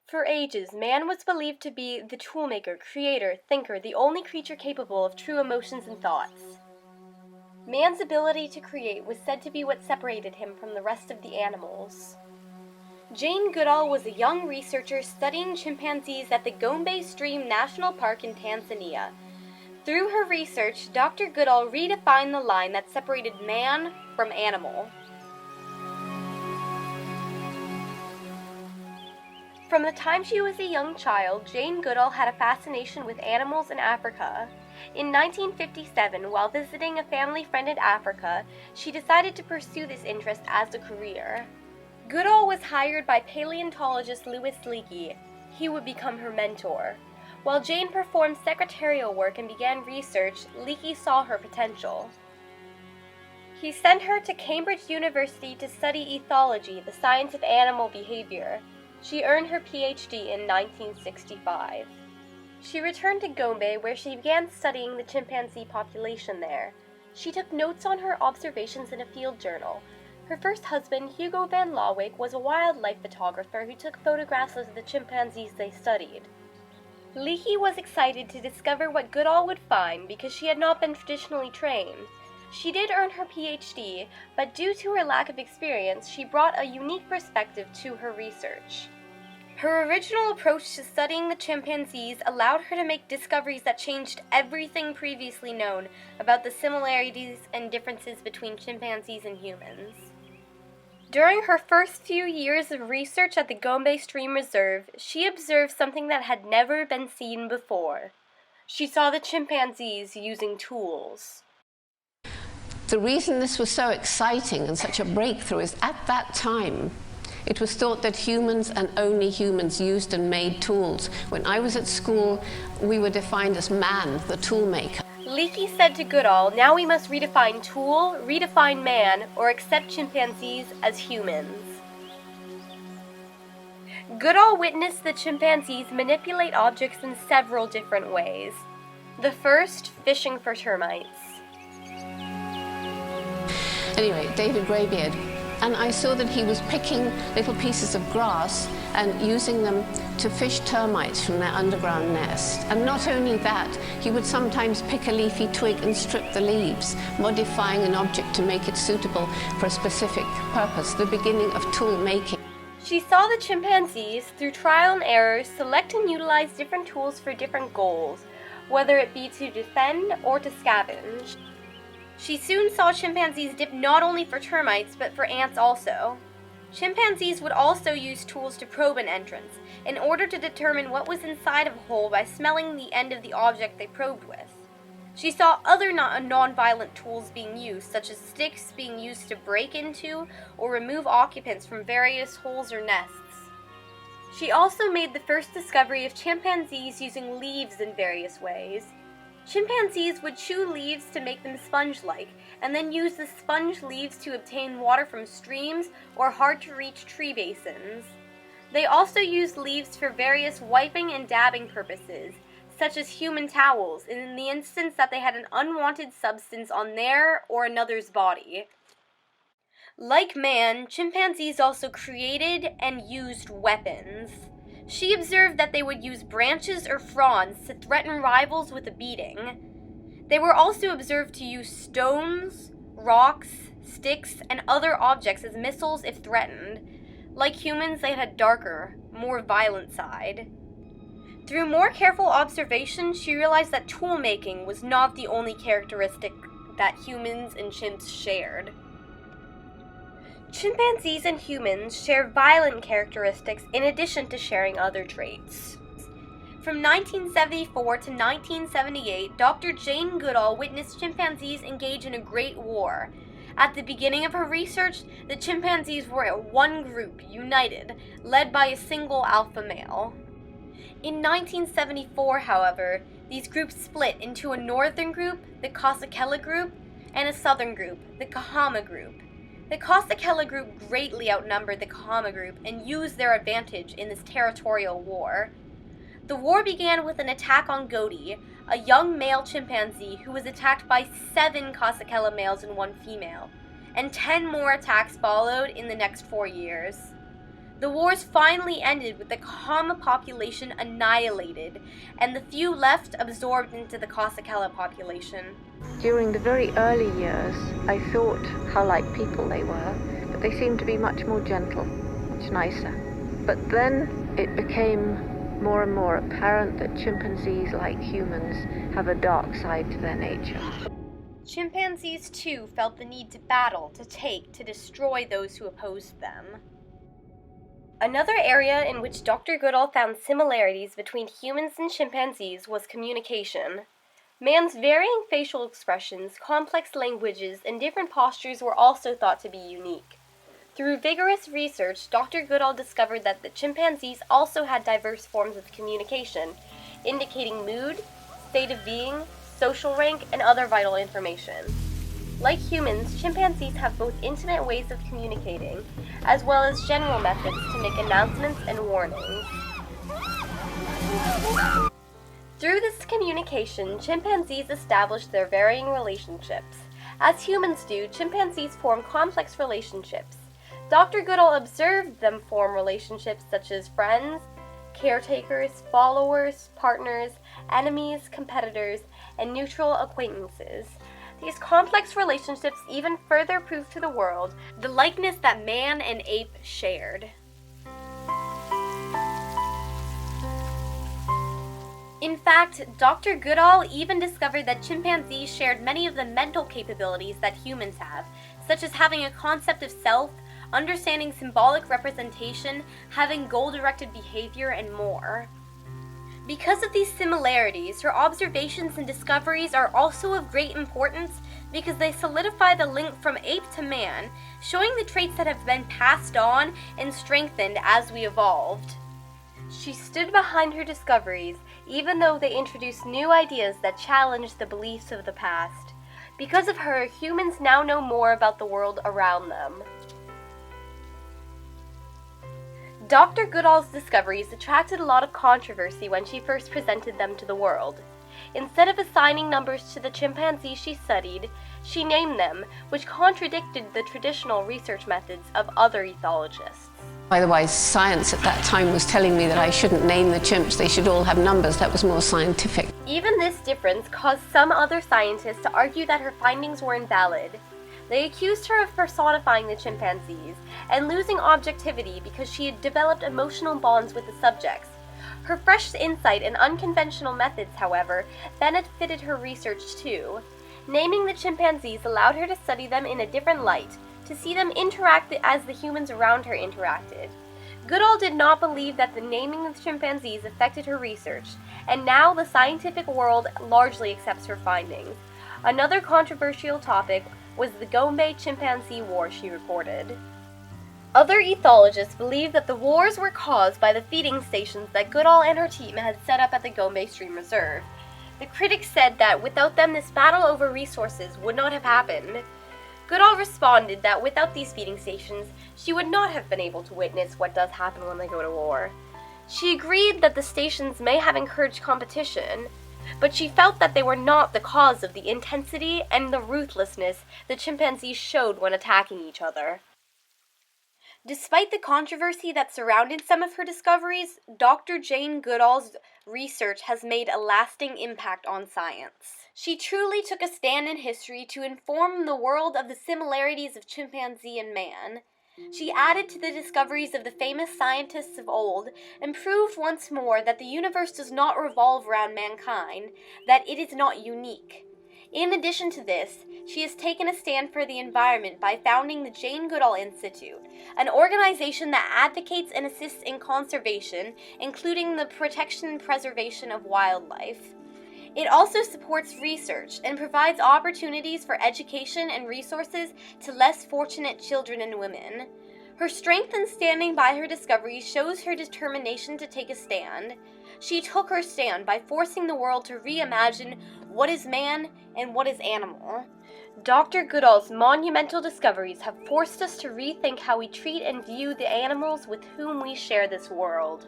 For ages, man was believed to be the toolmaker, creator, thinker, the only creature capable of true emotions and thoughts. Man's ability to create was said to be what separated him from the rest of the animals. Jane Goodall was a young researcher studying chimpanzees at the Gombe Stream National Park in Tanzania. Through her research, Dr. Goodall redefined the line that separated man from animal. From the time she was a young child, Jane Goodall had a fascination with animals in Africa. In 1957, while visiting a family friend in Africa, she decided to pursue this interest as a career. Goodall was hired by paleontologist Louis Leakey. He would become her mentor. While Jane performed secretarial work and began research, Leakey saw her potential. He sent her to Cambridge University to study ethology, the science of animal behavior. She earned her PhD in 1965. She returned to Gombe, where she began studying the chimpanzee population there. She took notes on her observations in a field journal. Her first husband, Hugo van Lawick, was a wildlife photographer who took photographs of the chimpanzees they studied. Leakey was excited to discover what Goodall would find because she had not been traditionally trained. She did earn her PhD, but due to her lack of experience, she brought a unique perspective to her research. Her original approach to studying the chimpanzees allowed her to make discoveries that changed everything previously known about the similarities and differences between chimpanzees and humans. During her first few years of research at the Gombe Stream Reserve, she observed something that had never been seen before. She saw the chimpanzees using tools. The reason this was so exciting and such a breakthrough is at that time, it was thought that humans and only humans used and made tools. When I was at school, we were defined as man, the tool maker. Leakey said to Goodall, "Now we must redefine tool, redefine man, or accept chimpanzees as humans." Goodall witnessed the chimpanzees manipulate objects in several different ways. The first, fishing for termites. Anyway, David Greybeard, and I saw that he was picking little pieces of grass and using them to fish termites from their underground nest. And not only that, he would sometimes pick a leafy twig and strip the leaves, modifying an object to make it suitable for a specific purpose, the beginning of tool making. She saw the chimpanzees, through trial and error, select and utilize different tools for different goals, whether it be to defend or to scavenge. She soon saw chimpanzees dip not only for termites, but for ants also. Chimpanzees would also use tools to probe an entrance, in order to determine what was inside of a hole by smelling the end of the object they probed with. She saw other non-violent tools being used, such as sticks being used to break into or remove occupants from various holes or nests. She also made the first discovery of chimpanzees using leaves in various ways. Chimpanzees would chew leaves to make them sponge-like, and then use the sponge leaves to obtain water from streams or hard-to-reach tree basins. They also used leaves for various wiping and dabbing purposes, such as human towels, in the instance that they had an unwanted substance on their or another's body. Like man, chimpanzees also created and used weapons. She observed that they would use branches or fronds to threaten rivals with a beating. They were also observed to use stones, rocks, sticks, and other objects as missiles if threatened. Like humans, they had a darker, more violent side. Through more careful observation, she realized that tool making was not the only characteristic that humans and chimps shared. Chimpanzees and humans share violent characteristics in addition to sharing other traits. From 1974 to 1978, Dr. Jane Goodall witnessed chimpanzees engage in a great war. At the beginning of her research, the chimpanzees were one group, united, led by a single alpha male. In 1974, however, these groups split into a northern group, the Kasakela group, and a southern group, the Kahama group. The Kasakela group greatly outnumbered the Kahama group and used their advantage in this territorial war. The war began with an attack on Godi, a young male chimpanzee who was attacked by 7 Kasakela males and 1 female, and 10 more attacks followed in the next 4 years. The wars finally ended with the common population annihilated, and the few left absorbed into the Kasakela population. During the very early years, I thought how like people they were, but they seemed to be much more gentle, much nicer. But then it became more and more apparent that chimpanzees, like humans, have a dark side to their nature. Chimpanzees, too, felt the need to battle, to take, to destroy those who opposed them. Another area in which Dr. Goodall found similarities between humans and chimpanzees was communication. Man's varying facial expressions, complex languages, and different postures were also thought to be unique. Through vigorous research, Dr. Goodall discovered that the chimpanzees also had diverse forms of communication, indicating mood, state of being, social rank, and other vital information. Like humans, chimpanzees have both intimate ways of communicating, as well as general methods to make announcements and warnings. Through this communication, chimpanzees establish their varying relationships. As humans do, chimpanzees form complex relationships. Dr. Goodall observed them form relationships such as friends, caretakers, followers, partners, enemies, competitors, and neutral acquaintances. These complex relationships even further prove to the world the likeness that man and ape shared. In fact, Dr. Goodall even discovered that chimpanzees shared many of the mental capabilities that humans have, such as having a concept of self, understanding symbolic representation, having goal-directed behavior, and more. Because of these similarities, her observations and discoveries are also of great importance because they solidify the link from ape to man, showing the traits that have been passed on and strengthened as we evolved. She stood behind her discoveries, even though they introduced new ideas that challenged the beliefs of the past. Because of her, humans now know more about the world around them. Dr. Goodall's discoveries attracted a lot of controversy when she first presented them to the world. Instead of assigning numbers to the chimpanzees she studied, she named them, which contradicted the traditional research methods of other ethologists. By the way, science at that time was telling me that I shouldn't name the chimps, they should all have numbers. That was more scientific. Even this difference caused some other scientists to argue that her findings were invalid. They accused her of personifying the chimpanzees and losing objectivity because she had developed emotional bonds with the subjects. Her fresh insight and unconventional methods, however, benefited her research too. Naming the chimpanzees allowed her to study them in a different light, to see them interact as the humans around her interacted. Goodall did not believe that the naming of the chimpanzees affected her research, and now the scientific world largely accepts her findings. Another controversial topic was the Gombe chimpanzee war she reported. Other ethologists believe that the wars were caused by the feeding stations that Goodall and her team had set up at the Gombe Stream Reserve. The critics said that without them this battle over resources would not have happened. Goodall responded that without these feeding stations, she would not have been able to witness what does happen when they go to war. She agreed that the stations may have encouraged competition, but she felt that they were not the cause of the intensity and the ruthlessness the chimpanzees showed when attacking each other. Despite the controversy that surrounded some of her discoveries, Dr. Jane Goodall's research has made a lasting impact on science. She truly took a stand in history to inform the world of the similarities of chimpanzee and man. She added to the discoveries of the famous scientists of old and proved once more that the universe does not revolve around mankind, that it is not unique. In addition to this, she has taken a stand for the environment by founding the Jane Goodall Institute, an organization that advocates and assists in conservation, including the protection and preservation of wildlife. It also supports research and provides opportunities for education and resources to less fortunate children and women. Her strength in standing by her discoveries shows her determination to take a stand. She took her stand by forcing the world to reimagine what is man and what is animal. Dr. Goodall's monumental discoveries have forced us to rethink how we treat and view the animals with whom we share this world.